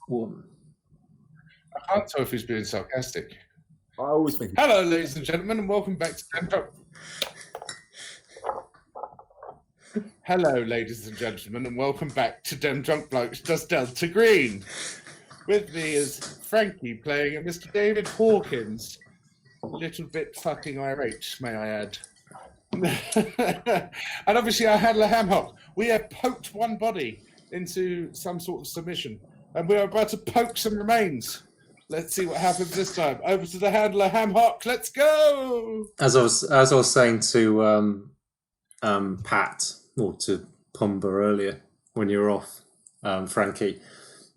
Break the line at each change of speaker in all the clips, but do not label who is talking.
One.
I can't tell if he's being sarcastic.
I always think.
Hello, ladies and gentlemen, and welcome back to Dem Drunk. Hello, ladies and gentlemen, and welcome back to Dem Drunk Blokes Does Delta Green. With me is Frankie playing at Mr. David Hawkins. A little bit fucking irate, may I add. And obviously our handler Hamhock. We have poked one body into some sort of submission, and we are about to poke some remains. Let's see what happens this time. Over to the handler Hamhock. Let's go.
As I was saying to Pat or to Pumba earlier when you were off, Frankie.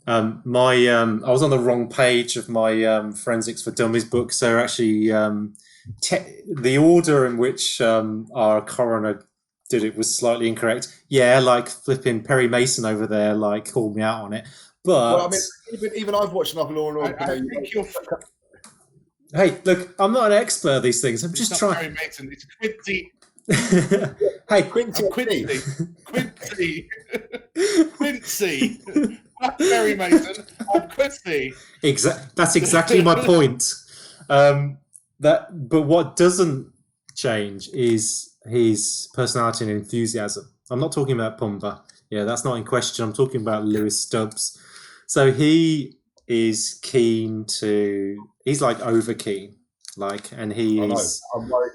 I was on the wrong page of my Forensics for Dummies book, so actually the order in which our coroner did it was slightly incorrect. Yeah, like flipping Perry Mason over there, like called me out on it. But
well, I mean, even I've watched enough Law and Order.
I think you're.
Hey, look, I'm not an expert at these things. I'm
It's
just
not
trying.
Perry Mason. It's Quincy.
Hey,
Quincy.
Quincy. Quincy. Not Perry Mason. I'm Quincy.
That's exactly my point. But what doesn't change is his personality and enthusiasm. I'm not talking about Pumba. Yeah, that's not in question. I'm talking about Lewis Stubbs. So he is keen to. He's like over keen, like, and he is.
I'm worried.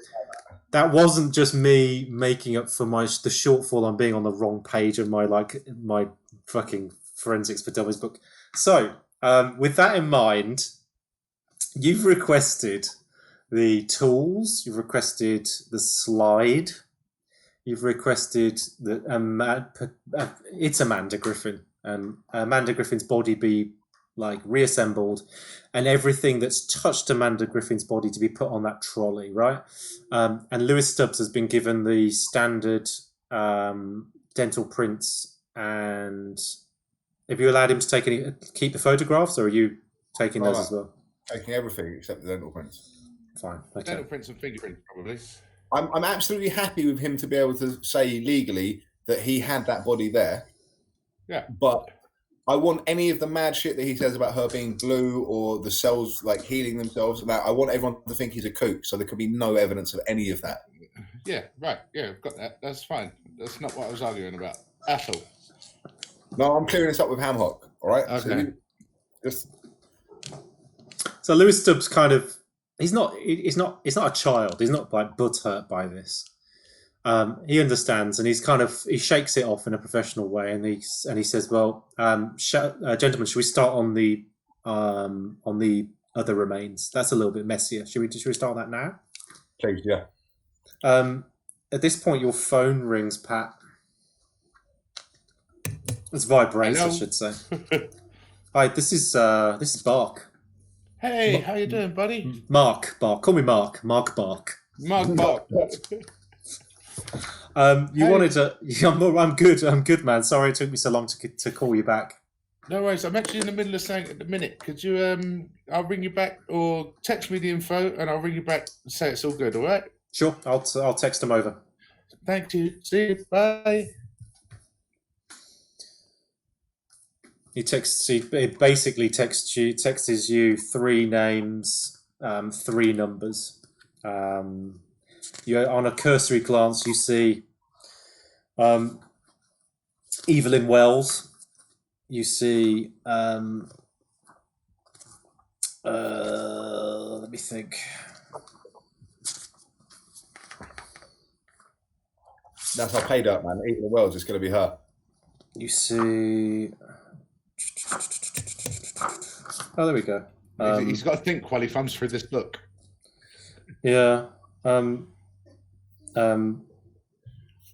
That wasn't just me making up for the shortfall on being on the wrong page of my fucking Forensics for Dummies book. So, with that in mind, you've requested the tools, you've requested the slide, you've requested it's Amanda Griffin, and Amanda Griffin's body be like reassembled, and everything that's touched Amanda Griffin's body to be put on that trolley, right? And Lewis Stubbs has been given the standard dental prints. And have you allowed him to keep the photographs, or are you taking those as well?
Taking everything except the dental prints.
Fine. Okay.
Dental prints and fingerprints, probably.
I'm absolutely happy with him to be able to say legally that he had that body there.
Yeah.
But I want any of the mad shit that he says about her being blue or the cells like healing themselves. I want everyone to think he's a kook, so there could be no evidence of any of that.
Yeah, right. Yeah, I've got that. That's fine. That's not what I was arguing about at all.
No, I'm clearing this up with Hamhock. All right.
Okay.
So Lewis Stubbs kind of he's not a child. He's not like butthurt by this. He understands, and he shakes it off in a professional way, and he says, "Well, gentlemen, should we start on the other remains? That's a little bit messier. Should we start that now?"
Please, yeah.
At this point, your phone rings, Pat. It's vibrates, I should say. Hi, this is Bark.
Hey, how you doing, buddy?
Mark Bark. Call me Mark. Mark Bark.
Mark Bark.
Wanted to. I'm good, man. Sorry it took me so long to call you back.
No worries. I'm actually in the middle of saying at the minute. Could you? I'll ring you back, or text me the info, and I'll ring you back and say it's all good. All right?
Sure. I'll text him over.
Thank you. See you. Bye.
He basically texts you 3 names, 3 numbers. You on a cursory glance, you see Evelyn Wells. You see, let me think.
That's our paid up, man. Evelyn Wells is going to be her.
You see. Oh, there we go.
He's got to think while he thumbs through this book.
Yeah. No,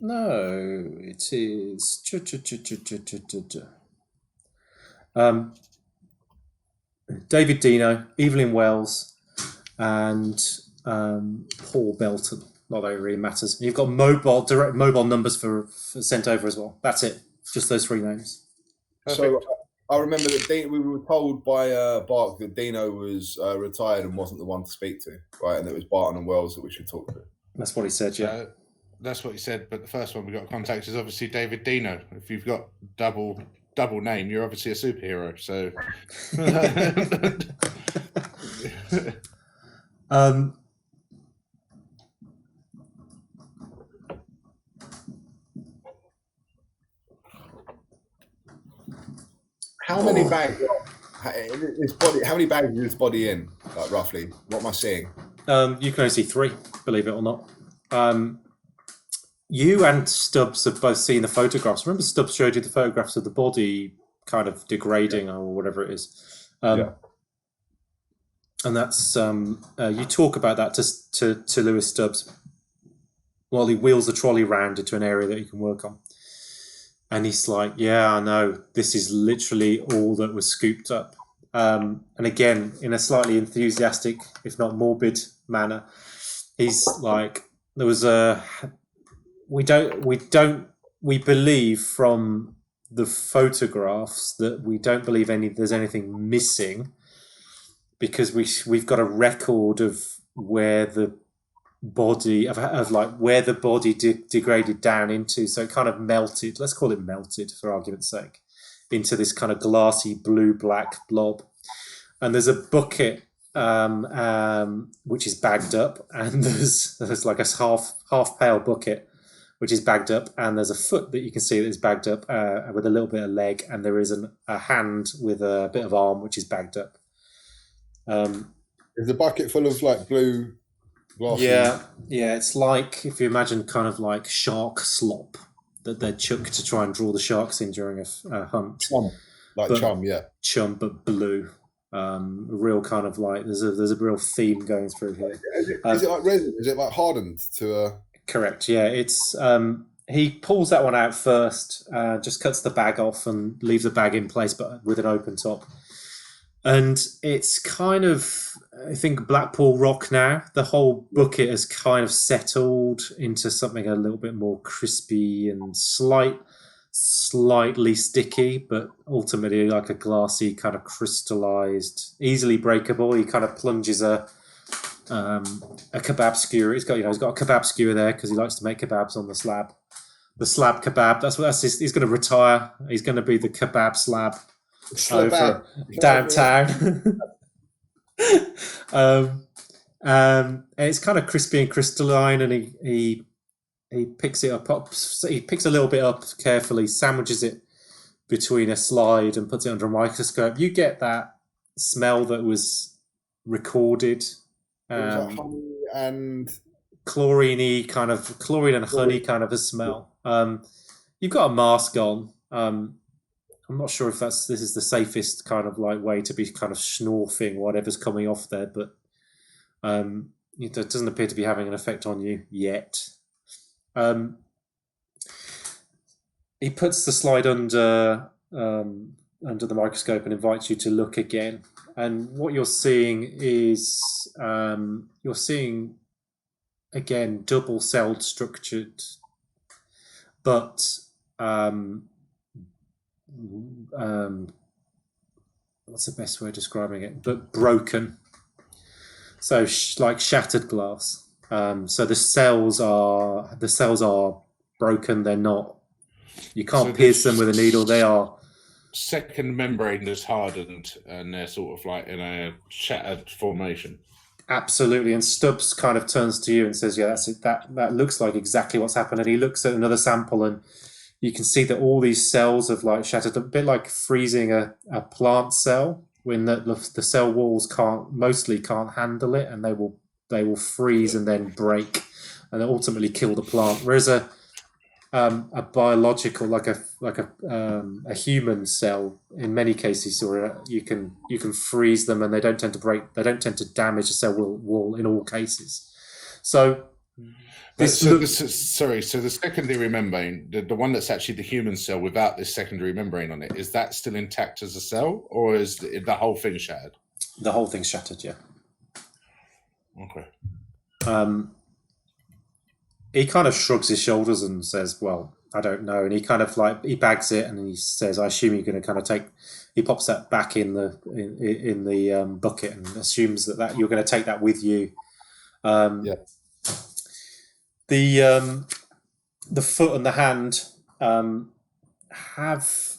it is. David Dino, Evelyn Wells, and Paul Belton. Not that it really matters. You've got direct mobile numbers for sent over as well. That's it. Just those 3 names.
Perfect. So I remember that we were told by Bark that Dino was retired and wasn't the one to speak to, right? And it was Barton and Wells that we should talk to.
That's what he said, yeah.
That's what he said, but the first one we got to contact is obviously David Dino. If you've got double double name, you're obviously a superhero. So,
how many bags? This body. How many bags is this body in? Like roughly, what am I seeing?
You can only see 3, believe it or not. You and Stubbs have both seen the photographs. Remember, Stubbs showed you the photographs of the body kind of degrading or whatever it is.
Yeah.
And that's you talk about that to Lewis Stubbs while he wheels the trolley round into an area that you can work on. And he's like, yeah, I know. This is literally all that was scooped up. And again, in a slightly enthusiastic, if not morbid manner, he's like, there was a... We believe from the photographs that we don't believe there's anything missing, because we've got a record of where the body of like where the body degraded down into. So it kind of melted. Let's call it melted for argument's sake, into this kind of glassy blue-black blob. And there's a bucket which is bagged up, and there's like a half pail bucket which is bagged up, and there's a foot that you can see that is bagged up with a little bit of leg, and there is a hand with a bit of arm which is bagged up.
Is the bucket full of like blue glass?
Yeah, it's like, if you imagine kind of like shark slop that they'd chuck to try and draw the sharks in during a hunt.
Chum,
Chum, but blue. Real kind of like there's a real theme going through here.
Is it like resin? Is it like hardened to?
Correct. Yeah, it's he pulls that one out first, just cuts the bag off and leaves the bag in place, but with an open top. And it's kind of, I think, Blackpool rock now. The whole bucket has kind of settled into something a little bit more crispy and slightly sticky, but ultimately like a glassy, kind of crystallized, easily breakable. He kind of plunges a kebab skewer. He's got a kebab skewer there because he likes to make kebabs on the slab. The slab kebab. He's going to retire. He's going to be the kebab slab over downtown. And it's kind of crispy and crystalline, and he picks it up. He picks a little bit up carefully, sandwiches it between a slide, and puts it under a microscope. You get that smell that was recorded.
Honey and
chlorine and honey kind of a smell. You've got a mask on. I'm not sure if this is the safest kind of like way to be kind of snorfing whatever's coming off there, but it doesn't appear to be having an effect on you yet. He puts the slide under the microscope and invites you to look again. And what you're seeing is again double-celled structured, but what's the best way of describing it? But broken. So like shattered glass. So the cells are broken. They're not. You can't pierce them with a needle. They are.
Second membrane is hardened, and they're sort of like in a shattered formation.
Absolutely. And Stubbs kind of turns to you and says, "Yeah, that's it. That looks like exactly what's happened." And he looks at another sample, and you can see that all these cells have like shattered, a bit like freezing a plant cell when the cell walls can't handle it, and they will freeze and then break, and then ultimately kill the plant. Whereas a biological, like a human cell, in many cases, or you can freeze them, and they don't tend to break. They don't tend to damage the cell wall in all cases. So.
So the secondary membrane, the one that's actually the human cell without this secondary membrane on it, is that still intact as a cell, or is the whole thing shattered?
The whole thing's shattered, yeah.
Okay.
He kind of shrugs his shoulders and says, "Well, I don't know." And he kind of he bags it, and he says, "I assume you're going to kind of take." He pops that back in the bucket and assumes that you're going to take that with you.
Yeah.
The foot and the hand have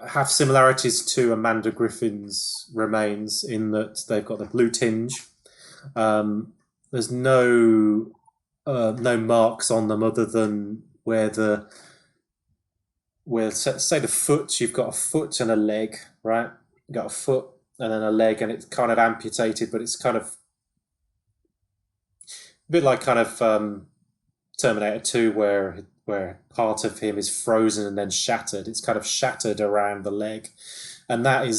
have similarities to Amanda Griffin's remains in that they've got the blue tinge. There's no marks on them other than where say the foot, you've got a foot and a leg, right? You've got a foot and then a leg, and it's kind of amputated, but it's kind of a bit like kind of Terminator 2, where part of him is frozen and then shattered. It's kind of shattered around the leg, and that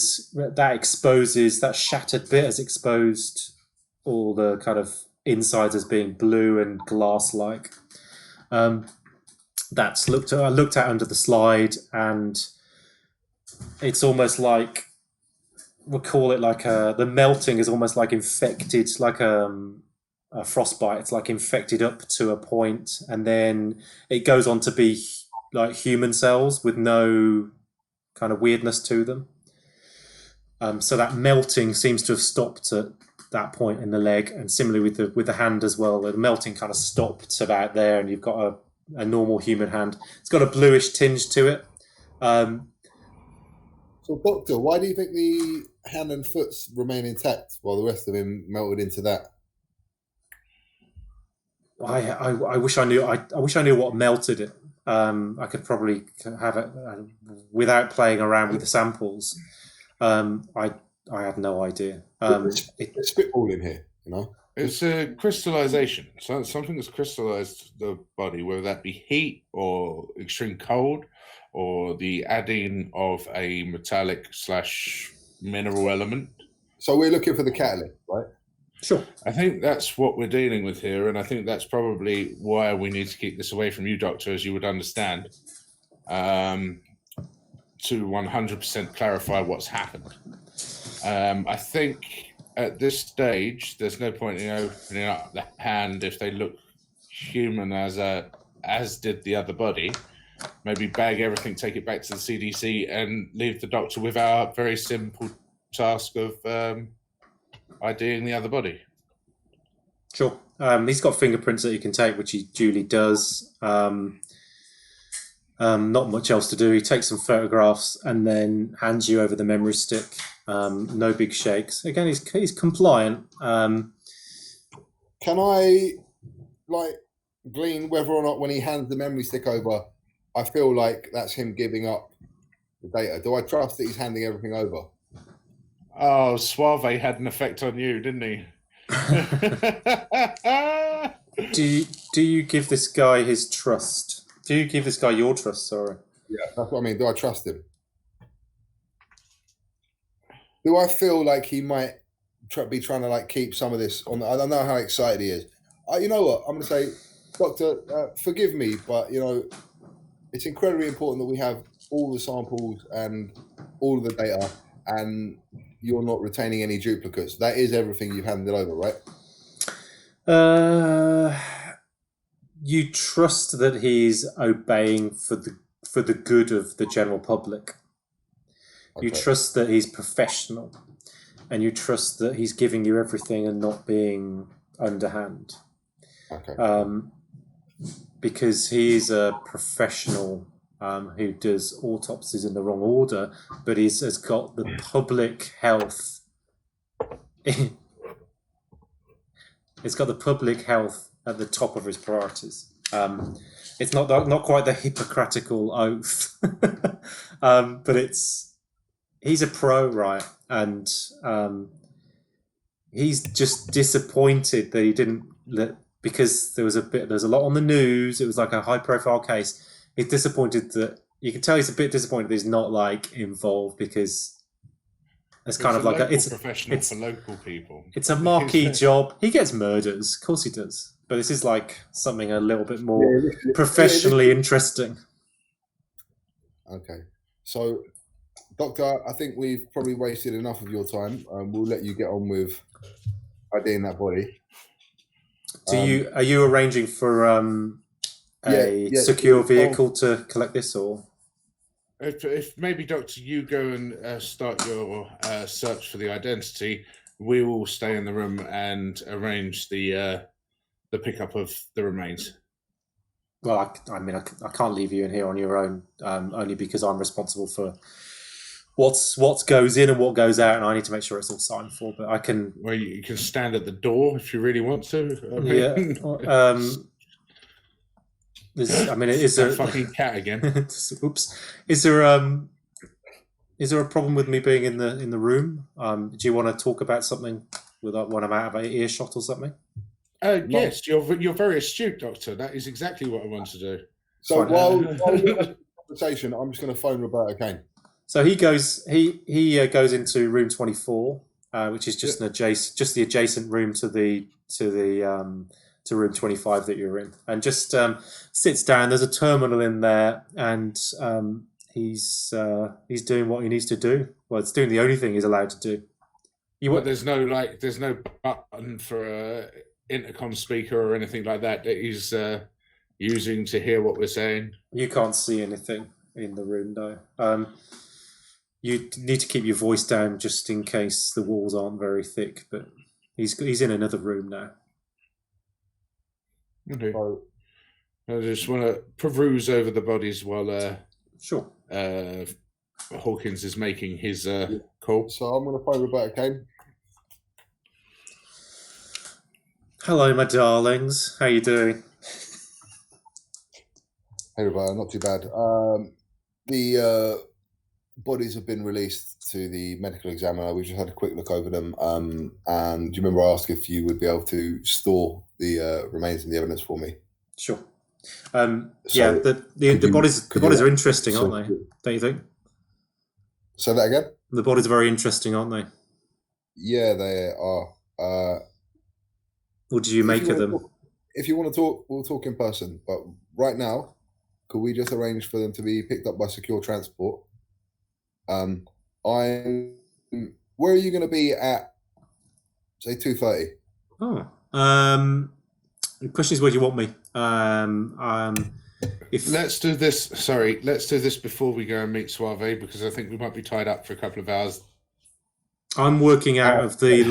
shattered bit has exposed all the kind of insides as being blue and glass-like. I looked at under the slide, and it's almost like, we'll call it like the melting is almost like infected, like a frostbite. It's like infected up to a point, and then it goes on to be like human cells with no kind of weirdness to them. So that melting seems to have stopped at that point in the leg, and similarly with the hand as well. The melting kind of stopped about there, and you've got a normal human hand. It's got a bluish tinge to it.
So, Doctor, why do you think the hand and foot remain intact while the rest of him melted into that?
I wish I knew. I wish I knew what melted it. I could probably have it without playing around with the samples. I had no idea.
It's spitballing here, you know.
It's a crystallization. So something that's crystallized the body, whether that be heat or extreme cold, or the adding of a metallic / mineral element.
So we're looking for the catalyst, right?
Sure.
I think that's what we're dealing with here, and I think that's probably why we need to keep this away from you, Doctor, as you would understand, to 100% clarify what's happened. I think at this stage, there's no point in opening up the hand if they look human as did the other body. Maybe bag everything, take it back to the CDC, and leave the doctor with our very simple task of IDing the other body.
Sure. He's got fingerprints that he can take, which he duly does. Not much else to do. He takes some photographs and then hands you over the memory stick. No big shakes. Again, he's compliant.
Can I glean whether or not when he hands the memory stick over, I feel like that's him giving up the data? Do I trust that he's handing everything over?
Oh, Suave had an effect on you, didn't he?
Do you give this guy his trust? Do you give this guy your trust? Sorry.
Yeah, that's what I mean. Do I trust him? Do I feel like he might be trying to keep some of this on? I don't know how excited he is. You know what? I'm going to say, Doctor, forgive me, but it's incredibly important that we have all the samples and all of the data, and you're not retaining any duplicates. That is everything you've handed over, right?
You trust that he's obeying for the good of the general public. Okay. You trust that he's professional, and you trust that he's giving you everything and not being underhand.
Okay.
Because he's a professional who does autopsies in the wrong order, but has got the public health. It's got the public health at the top of his priorities. It's not quite the Hippocratical oath, but he's a pro, right? And he's just disappointed that he didn't because there's a lot on the news. It was like a high profile case. He's disappointed that you can tell he's a bit disappointed that he's not involved, because it's kind of like it's
professional for local people.
It's a marquee job. He gets murders, of course he does, but this is like something a little bit more professionally interesting.
Okay, so Doctor, I think we've probably wasted enough of your time. We'll let you get on with IDing that body.
Are you arranging for a secure vehicle to collect this, or?
If maybe, Doctor, you go and start your search for the identity, we will stay in the room and arrange the pickup of the remains.
Well, I can't leave you in here on your own, only because I'm responsible for what goes in and what goes out, and I need to make sure it's all signed for. But I can.
Well, you can stand at the door if you really want to. I mean,
Is there
that fucking cat again?
Oops. Is there a problem with me being in the room? Do you want to talk about something when I'm out of earshot or something?
Yes, you're very astute, Doctor. That is exactly what I want to do.
So while we're having the conversation, I'm just going to phone Roberta Kane.
So he goes into room 24, which is just the adjacent room to room 25 that you're in, and just sits down. There's a terminal in there, and he's doing what he needs to do. Well, it's doing the only thing he's allowed to do.
But there's no button for a intercom speaker or anything like that he's using to hear what we're saying. You
can't see anything in the room, though. You need to keep your voice down just in case the walls aren't very thick. But he's in another room now.
Okay. So, I just want to peruse over the bodies while
sure.
Hawkins is making his call.
So I'm going to phone Roberta Kane.
Hello, my darlings. How you doing?
Hey, Roberta. Not too bad. The bodies have been released to the medical examiner. We just had a quick look over them. And do you remember I asked if you would be able to store the remains and the evidence for me?
Sure. The bodies are interesting, aren't they? Don't you think?
Say that again?
The bodies are very interesting, aren't they?
Yeah, they are.
What did you make of them?
If you want to talk, we'll talk in person. But right now, could we just arrange for them to be picked up by secure transport? Where are you going to be at, say, 2:30?
Oh. The question is, where do you want me?
Let's do this. Sorry, let's do this before we go and meet Suave, because I think we might be tied up for a couple of hours.
I'm working out of the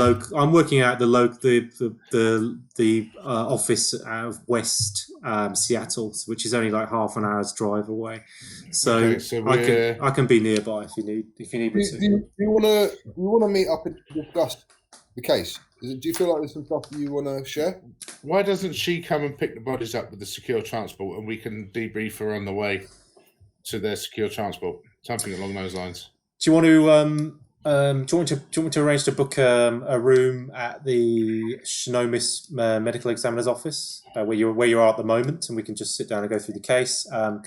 office out of West Seattle, which is only like half an hour's drive away. So, I can be nearby if you need me to.
Do you want to meet up and discuss the case? Do you feel like there's some stuff you want to share?
Why doesn't she come and pick the bodies up with the secure transport, and we can debrief her on the way to their secure transport? Something along those lines.
Do you want to? Do you want me to arrange to book a room at the Shinomis medical examiner's office where you are at the moment, and we can just sit down and go through the case. I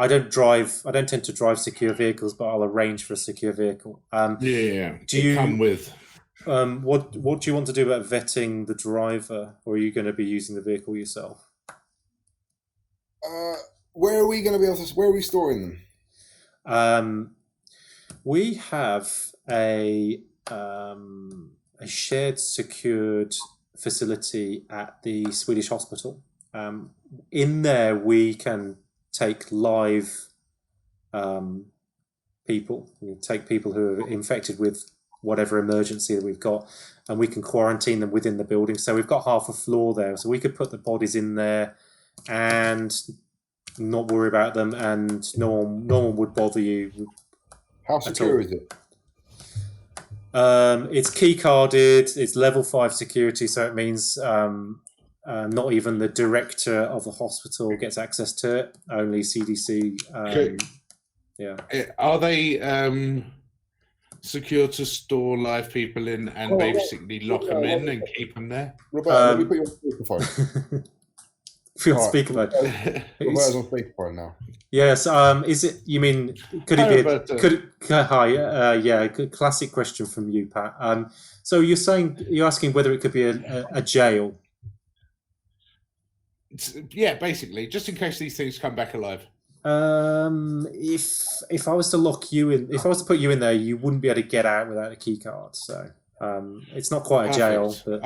don't tend to drive secure vehicles, but I'll arrange for a secure vehicle.
Do you come with?
What do you want to do about vetting the driver, or are you going to be using the vehicle yourself?
Where are we going to be able to? Where are we storing them?
We have a shared secured facility at the Swedish hospital. In there, we can take live people. We take people who are infected with whatever emergency that we've got, and we can quarantine them within the building. So we've got half a floor there, so we could put the bodies in there and not worry about them, and no one would bother you.
How secure is it?
It's key carded. It's level 5 security, so it means not even the director of the hospital gets access to it. Only CDC. Yeah.
Are they secure to store live people in and basically lock them in and keep them there?
Roberta, let me put you on speakerphone.
Speakerphone.
Roberta's on speakerphone now.
Yes. Is it? You mean? Could it be? Hi. Yeah. Good classic question from you, Pat. So you're asking whether it could be a jail?
Yeah, basically, just in case these things come back alive.
If I was to lock you in, if I was to put you in there, you wouldn't be able to get out without a key card. So it's not quite a jail. But...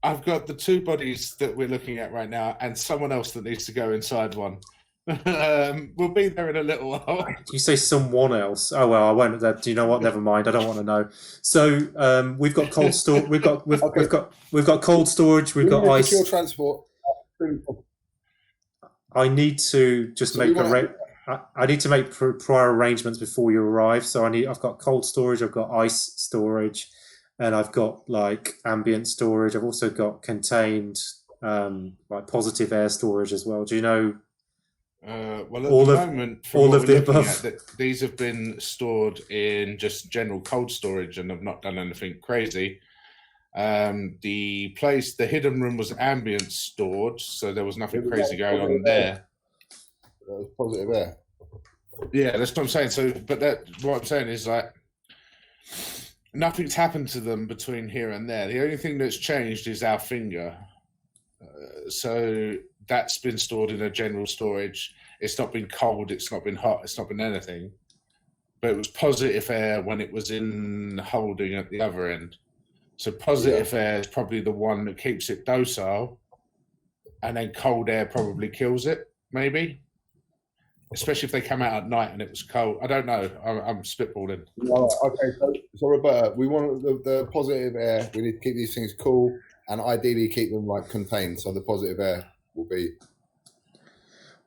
I've got the 2 bodies that we're looking at right now, and someone else that needs to go inside one. We'll be there in a little while.
You say someone else? Oh well, I won't. Do you know what? Never mind. I don't want to know. So we've got cold storage. We've got cold storage. We've got ice.
Secure transport.
I need to just I need to make prior arrangements before you arrive. So I've got cold storage, I've got ice storage, and I've got like ambient storage. I've also got contained like positive air storage as well. Do you know?
Well, at the moment, from
all
what
of the
we're looking
above.
at, these have been stored in just general cold storage and have not done anything crazy. The hidden room was ambient stored, so there was nothing crazy going on there.
That was positive air.
Yeah, that's what I'm saying. So, but what I'm saying is like nothing's happened to them between here and there. The only thing that's changed is our finger. So that's been stored in a general storage. It's not been cold. It's not been hot. It's not been anything. But it was positive air when it was in holding at the other end. So positive air is probably the one that keeps it docile, and then cold air probably kills it, maybe. Especially if they come out at night and it was cold. I don't know. I'm spitballing.
Okay, so Roberta, we want the positive air. We need to keep these things cool and ideally keep them like contained. So the positive air will be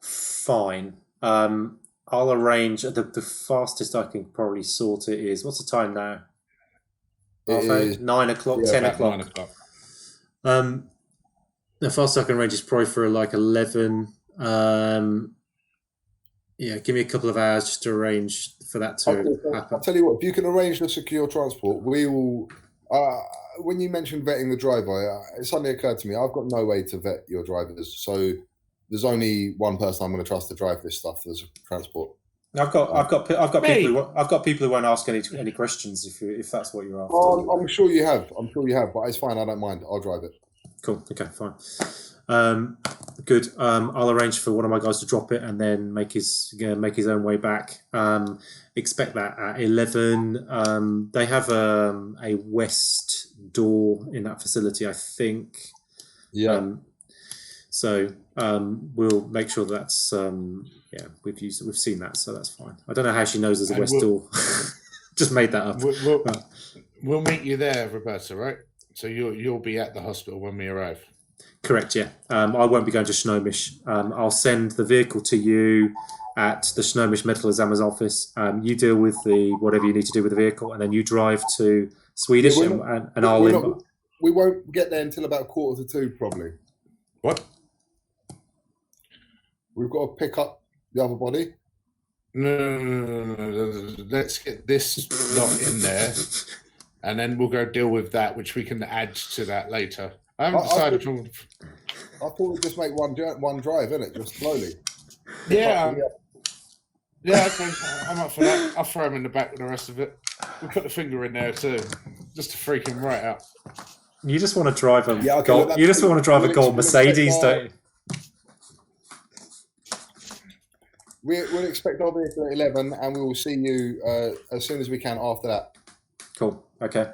fine. I'll arrange the fastest I can probably sort it is. What's the time now?
It is
9 o'clock, 10 o'clock.
9 o'clock.
The fastest I can arrange is probably for like 11. Yeah, give me a couple of hours just to arrange for that to happen.
I'll tell you what, if you can arrange the secure transport, we will. When you mentioned vetting the driver, it suddenly occurred to me I've got no way to vet your drivers. So there's only one person I'm going to trust to drive this stuff as transport.
I've got people who won't ask any questions if that's what you're after.
I'm sure you have, but it's fine. I don't mind. I'll drive it.
Cool. Okay. Fine. Good. I'll arrange for one of my guys to drop it and then make his own way back. Expect that at 11. They have a west door in that facility, I think.
Yeah.
So we'll make sure that's we've seen that, so that's fine. I don't know how she knows there's a west door. Just made that up.
We'll meet you there, Roberta. Right? So you'll be at the hospital when we arrive.
Correct, yeah. I won't be going to Snomish. I'll send the vehicle to you at the Snomish Medical Examiner's office. You deal with whatever you need to do with the vehicle, and then you drive to Swedish,
we won't get there until about 1:45, probably.
What?
We've got to pick up the other body.
No. Let's get this lot in there, and then we'll go deal with that, which we can add to that later. I haven't decided.
I thought we'd just make one drive, innit? Just slowly.
Yeah. Yeah, okay. I'm up for that. I'll throw him in the back with the rest of it. We'll put the finger in there too, just to freak him right out.
You just want to drive a
a
gold Mercedes, don't you?
We'll expect our vehicle at 11, and we will see you as soon as we can after that.
Cool. Okay.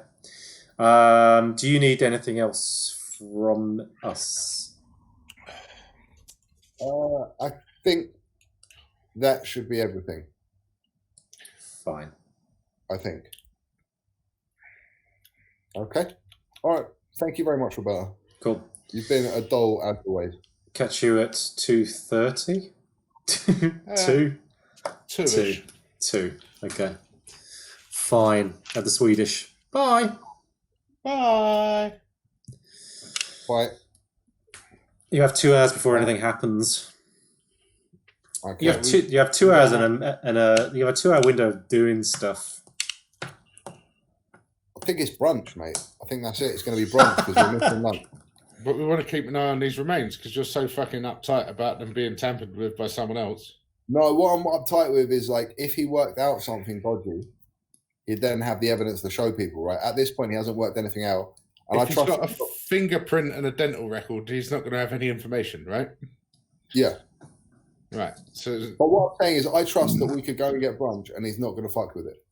Do you need anything else from us?
I think that should be everything.
Fine.
I think. Okay. All right. Thank you very much, Roberta.
Cool.
You've been a doll as always.
Catch you at 2:30. 2. Okay. Fine. At the Swedish. Bye.
Bye.
Bye.
You have 2 hours before anything happens.
Okay.
You have 2 hours and you have a 2 hour window of doing stuff.
I think it's brunch, mate. I think that's it. It's going to be brunch because we're missing lunch.
But we want to keep an eye on these remains because you're so fucking uptight about them being tampered with by someone else.
No, what I'm uptight with is like if he worked out something dodgy, he'd then have the evidence to show people, right? At this point, he hasn't worked anything out. And
if he's got a fingerprint and a dental record, he's not going to have any information, right?
Yeah.
Right. So,
but what I'm saying is I trust that we could go and get brunch and he's not going to fuck with it,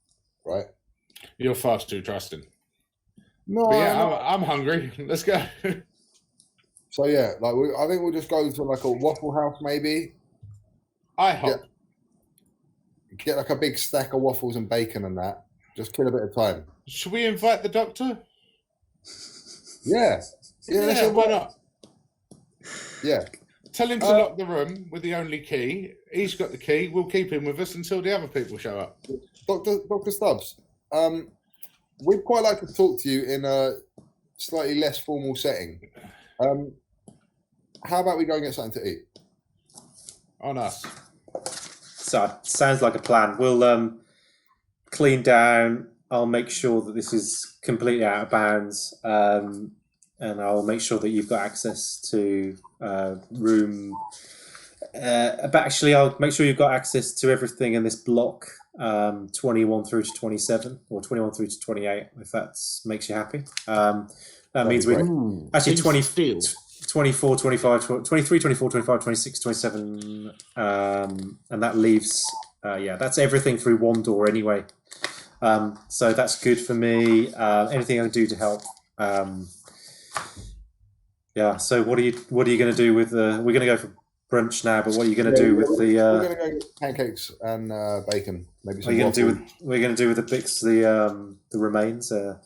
right?
You're far too trusting.
No,
but yeah, I'm hungry. Let's go.
So yeah, like I think we'll just go to like a Waffle House maybe.
I hope.
Get like a big stack of waffles and bacon and that. Just kill a bit of time.
Should we invite the doctor?
Yeah.
Yeah, why not?
Yeah.
Tell him to lock the room with the only key. He's got the key. We'll keep him with us until the other people show up.
Dr. Stubbs, we'd quite like to talk to you in a slightly less formal setting. How about we go and get something to eat?
On us.
So sounds like a plan. We'll clean down. I'll make sure that this is completely out of bounds, and I'll make sure that you've got access to room. But actually, I'll make sure you've got access to everything in this block, 21 through to 27, or 21 through to 28, if that makes you happy. That means we actually 24, 25, 23, 24, 25, 26, 27, and that leaves, that's everything through one door anyway. So that's good for me. Anything I can do to help. So what are you going to do with the? We're going to go for brunch now, but what are you going to do with the?
We're going to go get pancakes and bacon. Maybe some.
We're going to do with the bix the remains.
We're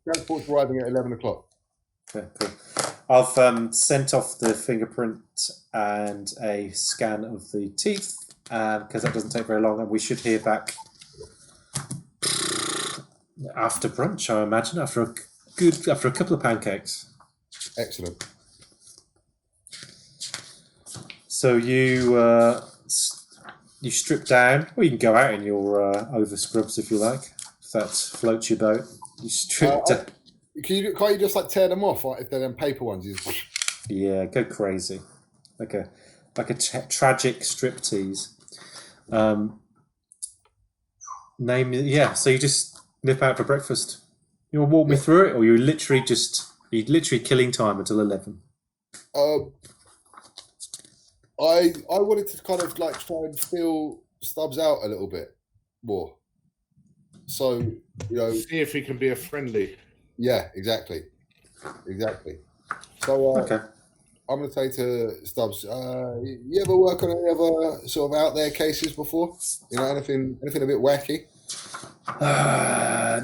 transport's arriving at 11 o'clock.
Okay, cool. I've sent off the fingerprint and a scan of the teeth because that doesn't take very long, and we should hear back after brunch, I imagine, after a couple of pancakes.
Excellent. So
you strip down. Well, you can go out in your over scrubs if you like, if that floats your boat. You strip down.
Can't you just like tear them off if they're them paper ones?
Yeah, go crazy, like a tragic striptease. So you just nip out for breakfast. You want to walk me through it, or you're literally killing time until 11.
I wanted to kind of like try and feel Stubbs out a little bit more. So
see if he can be a friendly.
Yeah, exactly. So
okay.
I'm going to say to Stubbs, you ever work on any other sort of out there cases before? Anything a bit wacky?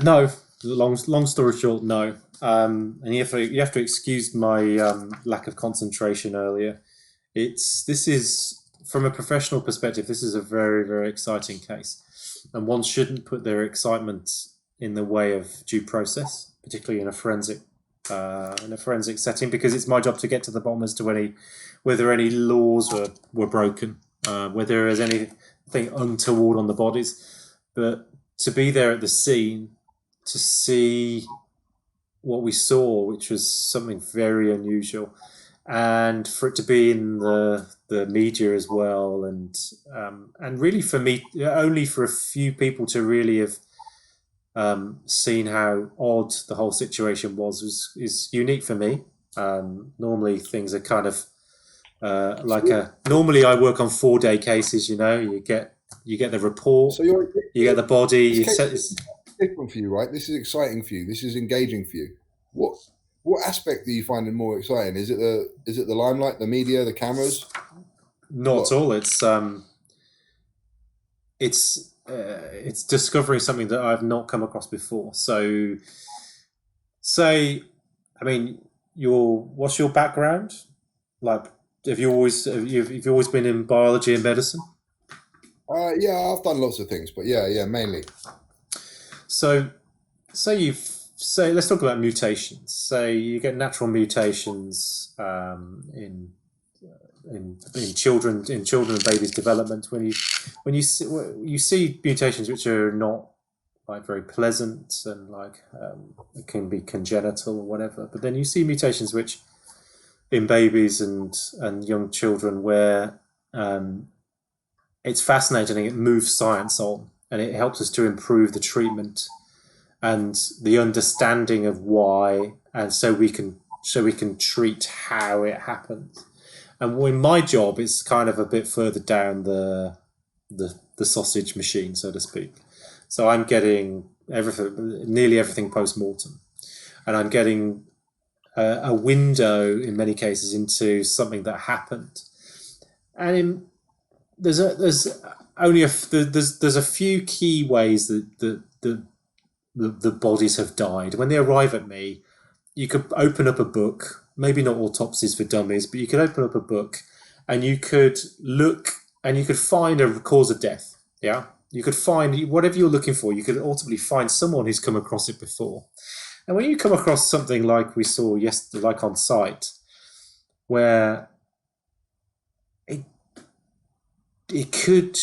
No. Long story short, no. And you have to excuse my lack of concentration earlier. This is from a professional perspective. This is a very, very exciting case, and one shouldn't put their excitement in the way of due process, particularly in a forensic setting, because it's my job to get to the bottom as to whether any laws were broken, whether there is anything untoward on the bodies. But to be there at the scene, to see what we saw, which was something very unusual, and for it to be in the media as well, and really for me, only for a few people to really have seen how odd the whole situation is unique for me. Normally things are kind of normally I work on 4-day cases. You get the report, so you get the body.
It's different for you, right? This is exciting for you. This is engaging for you. What aspect do you find more exciting? Is it the limelight, the media, the cameras?
Not at all. It's discovering something that I've not come across before. So, what's your background? Like, have you always been in biology and medicine?
Yeah, I've done lots of things, but yeah, mainly.
So let's talk about mutations. So you get natural mutations in children and babies' development when you see mutations which are not like very pleasant and like it can be congenital or whatever, but then you see mutations which in babies and young children where it's fascinating. It moves science on, and it helps us to improve the treatment and the understanding of why, and so we can treat how it happens. And when my job is kind of a bit further down the sausage machine, so to speak. So I'm getting nearly everything post-mortem, and I'm getting a window in many cases into something that happened. And there's a few key ways that the bodies have died. When they arrive at me, you could open up a book maybe not autopsies for dummies, but you could open up a book and you could look and you could find a cause of death. Yeah. You could find whatever you're looking for. You could ultimately find someone who's come across it before. And when you come across something like we saw yesterday, like on site, where it could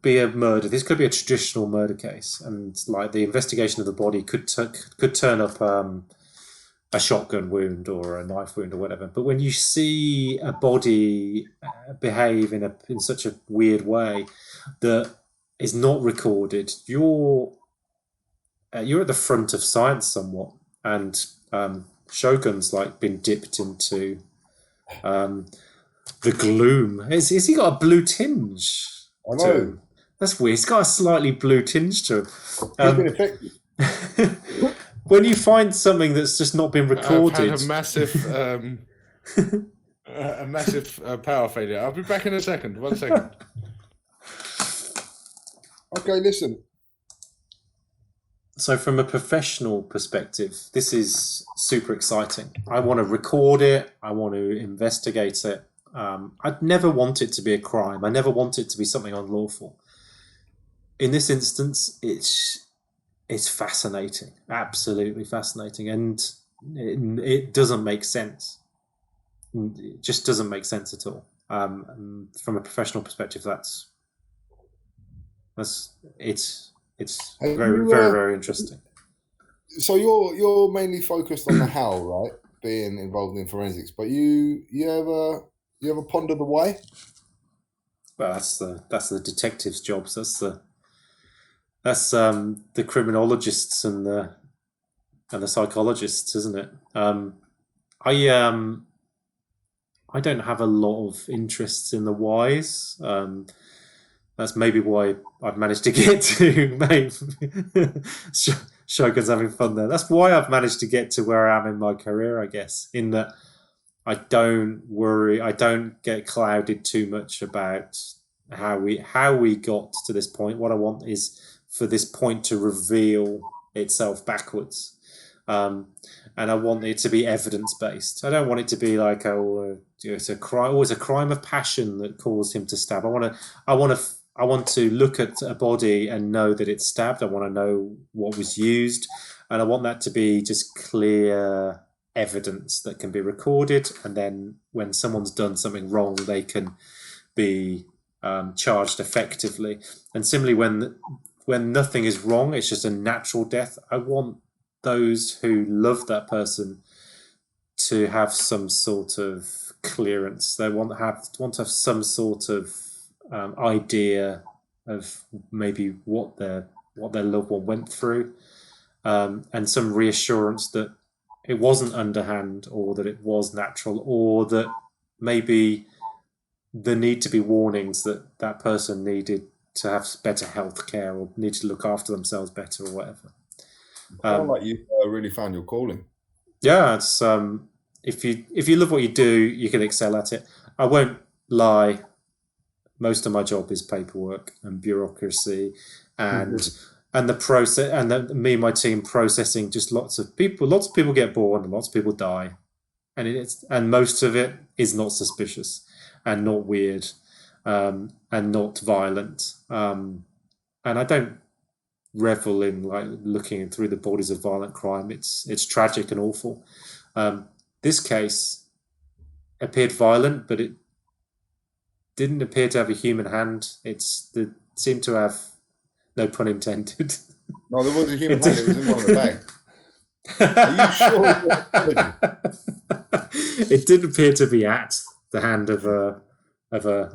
be a murder. This could be a traditional murder case, and like the investigation of the body could turn up a shotgun wound or a knife wound or whatever. But when you see a body behave in such a weird way that is not recorded, you're at the front of science somewhat, and Shogun's like been dipped into the gloom. Has he got a blue tinge?
I know.
That's weird. It's got a slightly blue tinge to
He's been affected.
When you find something that's just not been recorded,
I've had a massive power failure. I'll be back in a second. 1 second.
Okay, listen.
So from a professional perspective, this is super exciting. I want to record it. I want to investigate it. I'd never want it to be a crime. I never want it to be something unlawful. In this instance, it's fascinating, absolutely fascinating, and it doesn't make sense. It just doesn't make sense at all. From a professional perspective, it's very, very, very interesting.
So you're mainly focused on the how, right? Being involved in forensics, but you ever ponder the why?
Well, that's the detectives' jobs. That's the criminologists and the psychologists, isn't it? I don't have a lot of interests in the whys. That's maybe why I've managed to get to Shogun's having fun there. That's why I've managed to get to where I am in my career, I guess, in that I don't worry, I don't get clouded too much about how we got to this point. What I want is for this point to reveal itself backwards. And I want it to be evidence-based. I don't want it to be like, it's a crime. It's a crime of passion that caused him to stab. I want to look at a body and know that it's stabbed. I want to know what was used, and I want that to be just clear evidence that can be recorded. And then when someone's done something wrong, they can be charged effectively. And similarly, when nothing is wrong, it's just a natural death. I want those who love that person to have some sort of clearance. They want to have some sort of idea of maybe what their loved one went through, and some reassurance that it wasn't underhand, or that it was natural, or that maybe there need to be warnings that person needed to have better health care or need to look after themselves better or whatever.
Sound like you really found your calling.
Yeah, it's if you love what you do, you can excel at it. I won't lie. Most of my job is paperwork and bureaucracy, and the process, and me and my team processing just lots of people. Lots of people get born, and lots of people die, and most of it is not suspicious and not weird, and not violent. And I don't revel in like looking through the bodies of violent crime. It's tragic and awful. This case appeared violent, but it didn't appear to have a human hand. It seemed to have, no pun intended.
No, there was a human hand. It was in one of the bags. Are you sure?
It didn't appear to be at the hand of a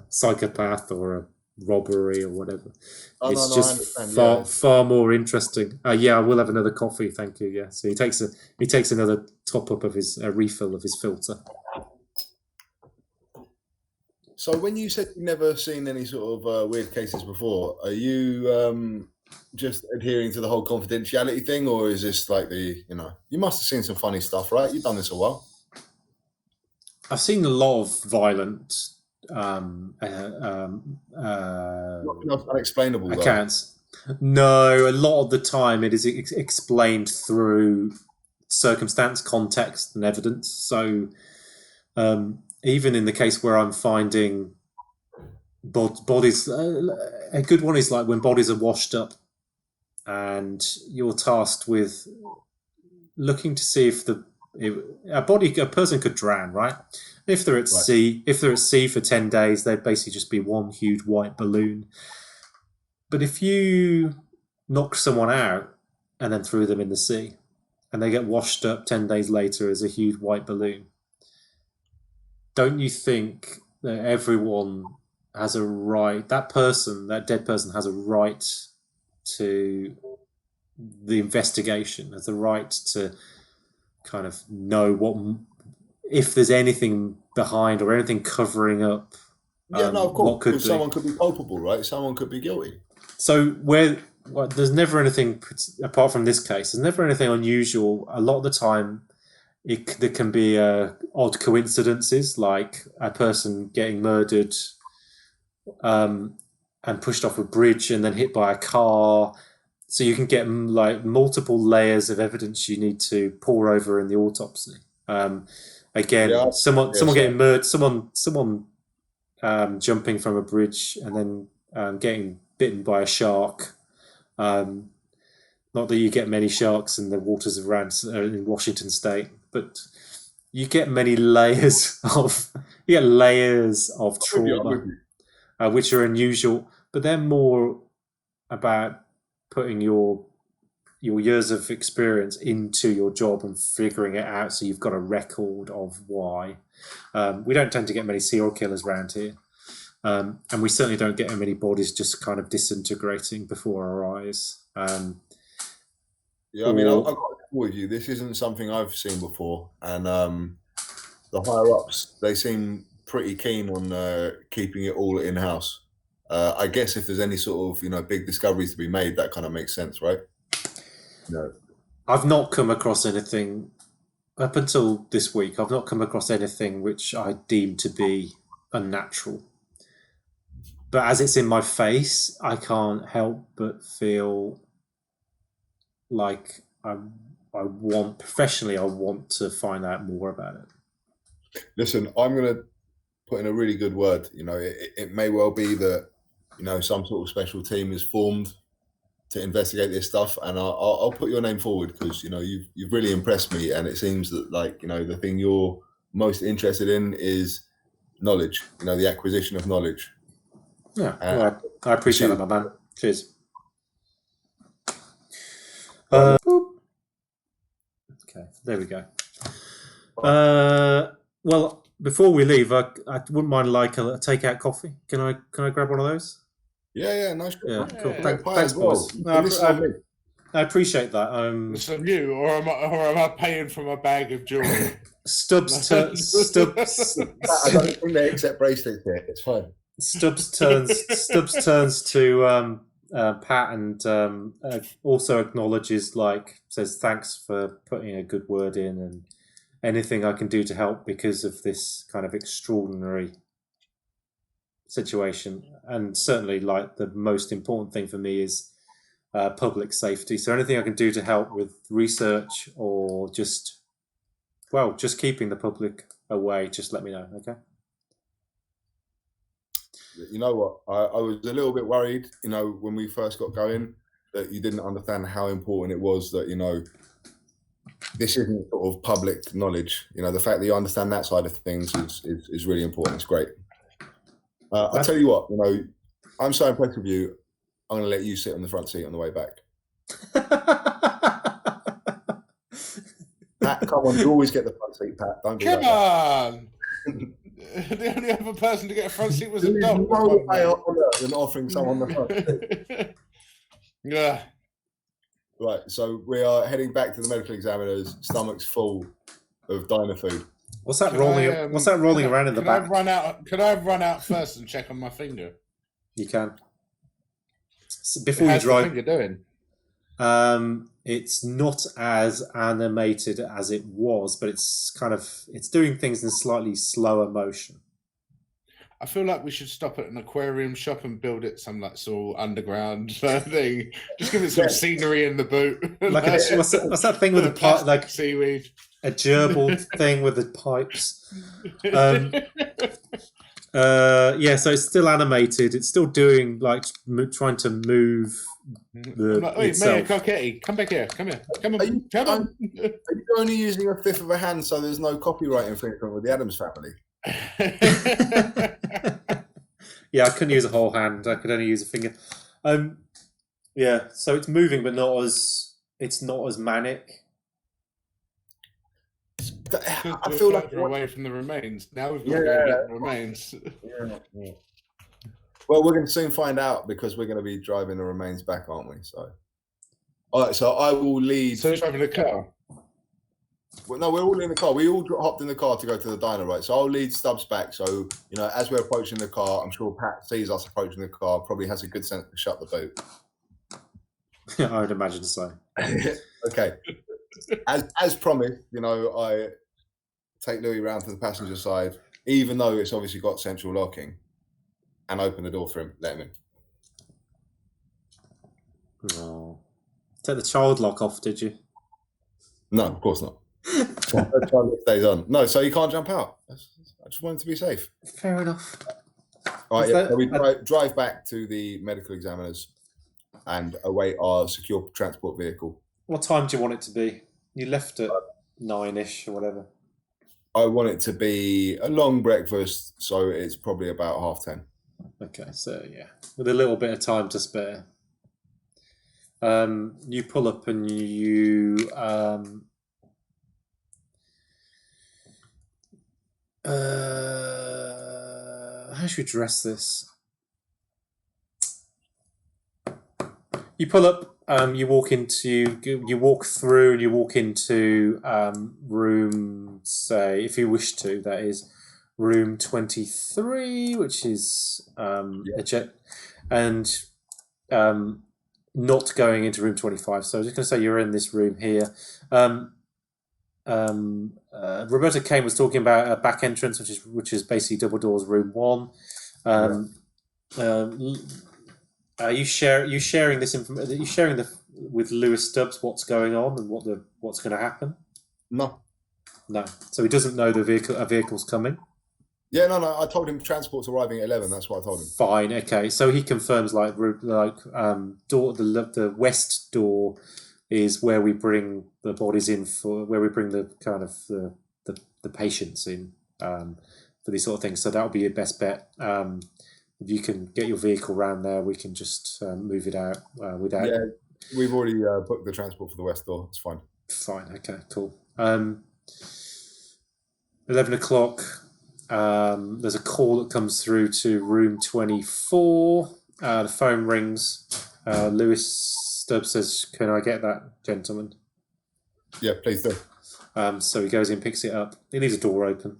psychopath or a robbery or whatever. It's just far more interesting. Yeah, I will have another coffee, thank you. Yeah, so he takes another top up of his refill of his filter.
So when you said you've never seen any sort of weird cases before, are you just adhering to the whole confidentiality thing, or is this like you must have seen some funny stuff, right? You've done this a while.
I've seen a lot of violent
unexplainable
accounts. No, a lot of the time it is explained through circumstance, context, and evidence. So even in the case where I'm finding bodies, a good one is like when bodies are washed up, and you're tasked with looking to see if a person could drown, right? If they're at sea, for 10 days, they'd basically just be one huge white balloon. But if you knock someone out and then threw them in the sea, and they get washed up 10 days later as a huge white balloon, don't you think that everyone has a right, that dead person has a right to the investigation, has the right to kind of know if there's anything behind or anything covering up?
Yeah, no, of course. Because someone could be culpable, right? Someone could be guilty.
So there's never anything, apart from this case, there's never anything unusual. A lot of the time, there can be odd coincidences, like a person getting murdered and pushed off a bridge and then hit by a car. So you can get like multiple layers of evidence you need to pore over in the autopsy. Someone getting murdered, someone jumping from a bridge and then getting bitten by a shark. Not that you get many sharks in the waters around in Washington State, but you get many layers of trauma, which are unusual. But they're more about putting your years of experience into your job and figuring it out, so you've got a record of why. We don't tend to get many serial killers around here. And we certainly don't get many bodies just kind of disintegrating before our eyes.
Yeah, I mean, I've got to with you. This isn't something I've seen before, and the higher ups, they seem pretty keen on keeping it all in house. I guess if there's any sort of big discoveries to be made, that kind of makes sense, right? No,
I've not come across anything up until this week. I've not come across anything which I deem to be unnatural. But as it's in my face, I can't help but feel like I want to find out more about it.
Listen, I'm going to put in a really good word. It may well be that some sort of special team is formed to investigate this stuff, and I'll put your name forward because you've really impressed me, and it seems that the thing you're most interested in is knowledge. The acquisition of knowledge.
Yeah, well, I appreciate that, my man. Cheers. Okay, there we go. Well, before we leave, I wouldn't mind a takeout coffee. Can I grab one of those?
Yeah, nice.
Yeah, cool. Thanks, boys. I appreciate that.
It's from you, or am I paying for my bag of jewelry?
Stubbs.
I don't think they accept bracelets here. It's fine.
Stubbs turns to Pat and also acknowledges, says thanks for putting a good word in and anything I can do to help because of this kind of extraordinary situation. And certainly, the most important thing for me is public safety. So anything I can do to help with research or just keeping the public away, just let me know, okay?
You know what? I was a little bit worried, when we first got going, that you didn't understand how important it was that, this isn't sort of public knowledge. The fact that you understand that side of things is really important. It's great. I'll tell you what, I'm so impressed with you. I'm going to let you sit on the front seat on the way back. Pat, come on, you always get the front seat, Pat. Don't do that.
Come on! The only other person to get a front seat was a dog.
No way than offering someone the front seat.
Yeah.
Right, so we are heading back to the medical examiner's, stomachs full of diner food.
What's that rolling around in the back?
Could I run out first and check on my finger?
You can. So before you drive.
How's the finger doing?
It's not as animated as it was, but it's doing things in slightly slower motion.
I feel like we should stop at an aquarium shop and build it some sort of underground thing. Just give it some scenery in the boot.
What's that thing with the
seaweed?
a gerbil thing with the pipes. Yeah, so it's still animated. It's still doing like trying to move
Wait, Mayor Carcetti, come back here. Come here. Come on. Come on.
Are you only using a fifth of a hand, so there's no copyright infringement with the Addams family?
Yeah, I couldn't use a whole hand. I could only use a finger. Yeah, so it's moving, but it's not as manic.
I feel like we're away from the remains. Now we've got to go get the remains.
Yeah. Well, we're going to soon find out because we're going to be driving the remains back, aren't we? So, all right. So I will lead.
So you're driving a car.
Well, no, we're all in the car. We all hopped in the car to go to the diner, right? So I'll lead Stubbs back. So as we're approaching the car, I'm sure Pat sees us approaching the car. Probably has a good sense to shut the boot.
I would imagine so.
Okay. As promised, I take Louis round to the passenger side, even though it's obviously got central locking, and open the door for him, let him in.
Oh. Take the child lock off, did you?
No, of course not. The child lock stays on. No, so you can't jump out. I just wanted to be safe.
Fair enough.
All right, so we drive back to the medical examiners and await our secure transport vehicle.
What time do you want it to be? You left at 9-ish or whatever.
I want it to be a long breakfast, so it's probably about 10:30.
Okay, so yeah, with a little bit of time to spare. You pull up and you how should we address this? You pull up. You walk through and you walk into room, say, if you wish to, that is room 23, which is and not going into room 25. So I was just going to say you're in this room here. Roberta Kane was talking about a back entrance, which is basically double doors, room 1. Are you sharing this information? Are you sharing with Lewis Stubbs what's going on and what's going to happen?
No.
So he doesn't know a vehicle's coming.
Yeah, no. I told him transport's arriving at 11. That's what I told him.
Fine. Okay. So he confirms door the west door is where we bring the bodies in where we bring the kind of the patients in for these sort of things. So that'll be your best bet. If you can get your vehicle around there, we can just move it out without. Yeah,
we've already booked the transport for the west door. It's fine.
Fine. Okay. Cool. 11 o'clock. There's a call that comes through to room 24. The phone rings. Lewis Stubbs says, "Can I get that gentleman?"
Yeah, please do.
So he goes in, picks it up. He leaves a door open.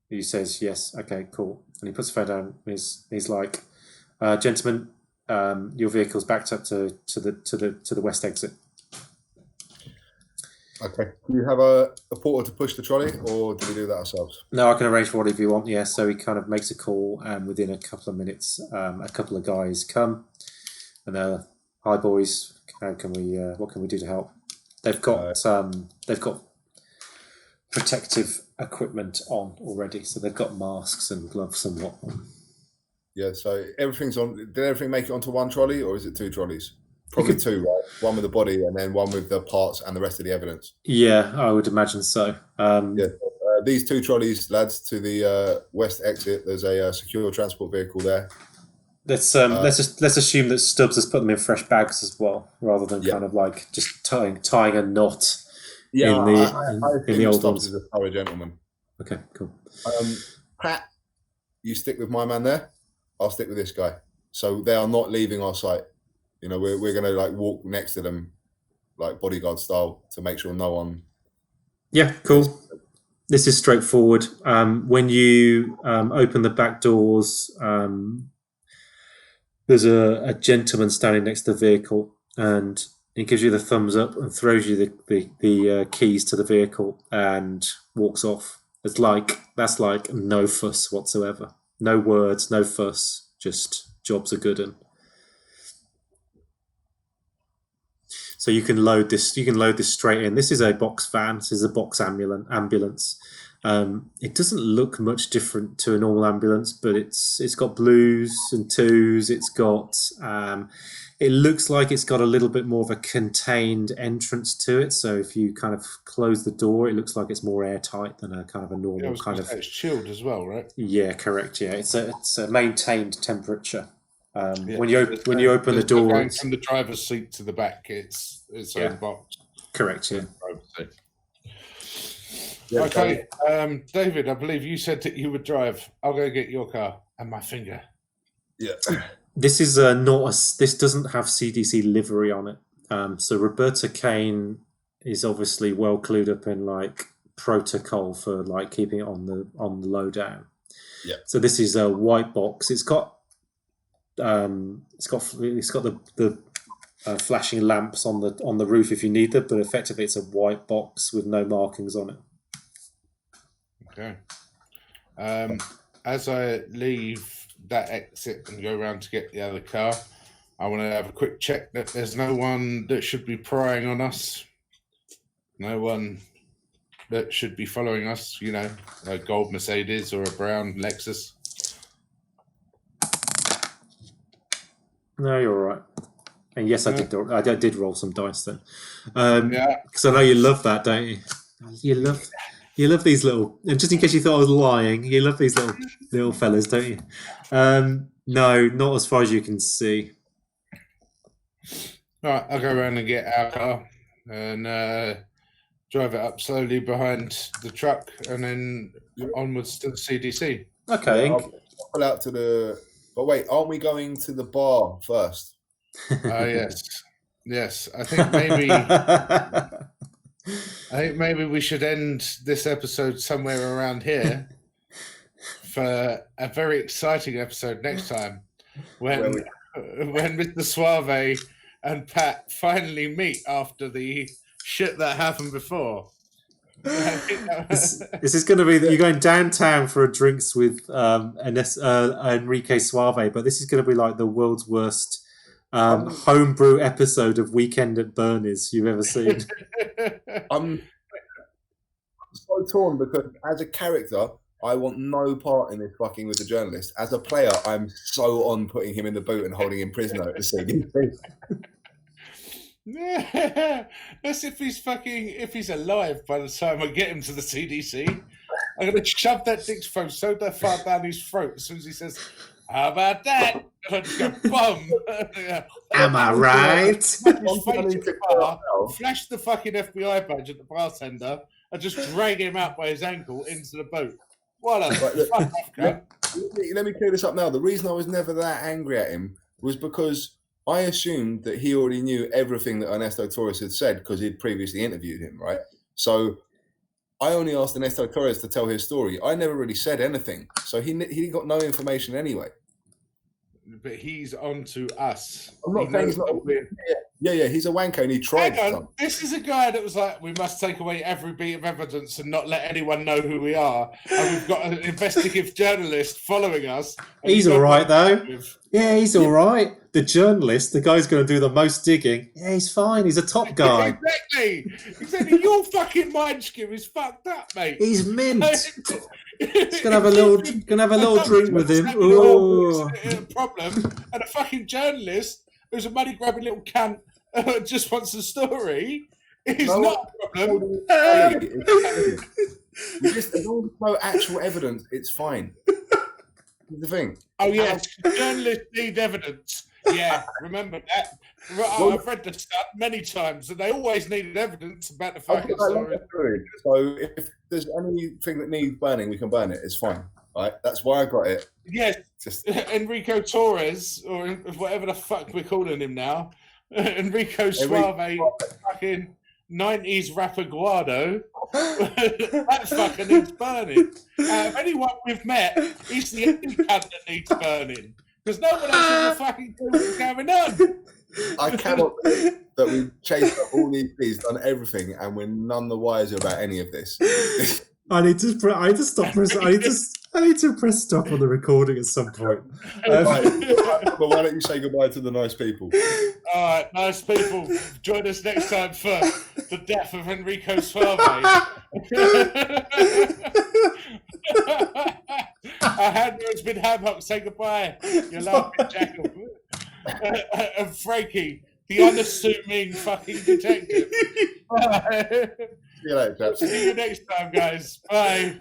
He says, "Yes, okay, cool." And he puts the phone down. He's like, "Gentlemen, your vehicle's backed up to the west exit."
Okay. Do you have a porter to push the trolley, or do we do that ourselves?
No, I can arrange for whatever you want. Yeah. So he kind of makes a call, and within a couple of minutes, a couple of guys come, and they're, "Hi, boys. What can we do to help?" They've got protective equipment on already, so they've got masks and gloves and whatnot.
Yeah, so everything's on. Did everything make it onto one trolley, or is it two trolleys? Probably two, right? One with the body and then one with the parts and the rest of the evidence.
Yeah, I would imagine so.
These two trolleys, lads, to the west exit. There's a secure transport vehicle there.
Let's assume that Stubbs has put them in fresh bags as well, rather than kind of like just tying a knot.
Yeah,
in the old ones.
Is a thorough gentleman.
Okay, cool.
Pat, you stick with my man there. I'll stick with this guy. So they are not leaving our site. We're going to like walk next to them, like bodyguard style, to make sure no one.
Yeah, cool. This is straightforward. When you open the back doors, there's a gentleman standing next to the vehicle, and he gives you the thumbs up and throws you the keys to the vehicle and walks off. That's like no fuss whatsoever. No words, no fuss. Just jobs are good. And So you can load this. You can load this straight in. This is a box van. This is a box ambulance. It doesn't look much different to a normal ambulance, but it's got blues and twos. It's got. It looks like it's got a little bit more of a contained entrance to it. So if you kind of close the door, it looks like it's more airtight than a kind of a normal kind of.
It's chilled as well, right?
Yeah, correct. Yeah, it's a maintained temperature. When you open the door,
going from the driver's seat to the back, it's own box.
Correct. Yeah.
Okay, David, I believe you said that you would drive. I'll go get your car and my finger.
Yeah.
This is this doesn't have CDC livery on it. So Roberta Kane is obviously well clued up in like protocol for like keeping it on the lowdown.
Yeah.
So this is a white box. It's got the flashing lamps on the roof if you need them, but effectively it's a white box with no markings on it.
Okay. As I leave that exit and go around to get the other car, I want to have a quick check that there's no one that should be prying on us. No one that should be following us, a gold Mercedes or a brown Lexus.
No, you're all right. And yes, I did roll some dice then.
Yeah.
Because I know you love that, don't you? You love these little, and just in case you thought I was lying, you love these little fellas, don't you? No, not as far as you can see.
All right, I'll go around and get our car and drive it up slowly behind the truck and then onwards to the CDC.
Okay.
I'll pull out to the... But wait, aren't we going to the bar first?
Yes. I think maybe we should end this episode somewhere around here for a very exciting episode next time when Mr. Suave and Pat finally meet after the shit that happened before.
This is going to be that you're going downtown for a drinks with Enrique Suave, but this is going to be like the world's worst homebrew episode of Weekend at Bernie's you've ever seen.
I'm so torn because as a character, I want no part in this fucking with the journalist. As a player, I'm so on putting him in the boot and holding him prisoner at the CDC.
Yeah, that's if he's alive by the time I get him to the CDC. I'm going to shove that dictaphone so far down his throat as soon as he says, "How about that?" And I just go, "Bum!"
Am I right?
Flash the fucking FBI badge at the bartender and just drag him out by his ankle into the boat. What a fuck off, cunt.
Let me clear this up now. The reason I was never that angry at him was because I assumed that he already knew everything that Ernesto Torres had said because he'd previously interviewed him, right? So I only asked Ernesto Torres to tell his story. I never really said anything. So he got no information anyway.
But he's on to us.
I'm not saying he's not. Yeah, he's a wanker and he tried.
Hang on. This is a guy that was like, we must take away every bit of evidence and not let anyone know who we are. And we've got an investigative journalist following us.
He's all right, though. Yeah, he's all right. The journalist, the guy's going to do the most digging. Yeah, he's fine. He's a top guy.
Exactly. Your fucking mind skim is fucked up, mate.
He's mint. He's gonna have a little drink with him.
Problem, and a fucking journalist who's a money grabbing little cunt just wants a story. Is not a problem.
As long as no actual evidence, it's fine. The thing.
Oh yes, journalists need evidence. Yeah, remember that. I've read the stuff many times, and they always needed evidence about the fucking story.
So if there's anything that needs burning, we can burn it. It's fine. Right? That's why I got it.
Yes, Enrico Torres, or whatever the fuck we're calling him now, Enrico Suave, fucking 90s rapper Guado. That fucker needs burning. Anyone we've met, he's the only cunt that needs burning. Because no one else has a fucking clue what's going on.
I cannot believe that we've chased up all these things, done everything, and we're none the wiser about any of this.
I need to stop. I need to press stop on the recording at some point.
Right. But why don't you say goodbye to the nice people?
All right, nice people. Join us next time for the death of Enrico Suave. Our handler's been hamhocked. Say goodbye. You laughing jackal. And Frankie, the unassuming fucking detective. Bye.
See you later, chaps.
See you next time, guys. Bye.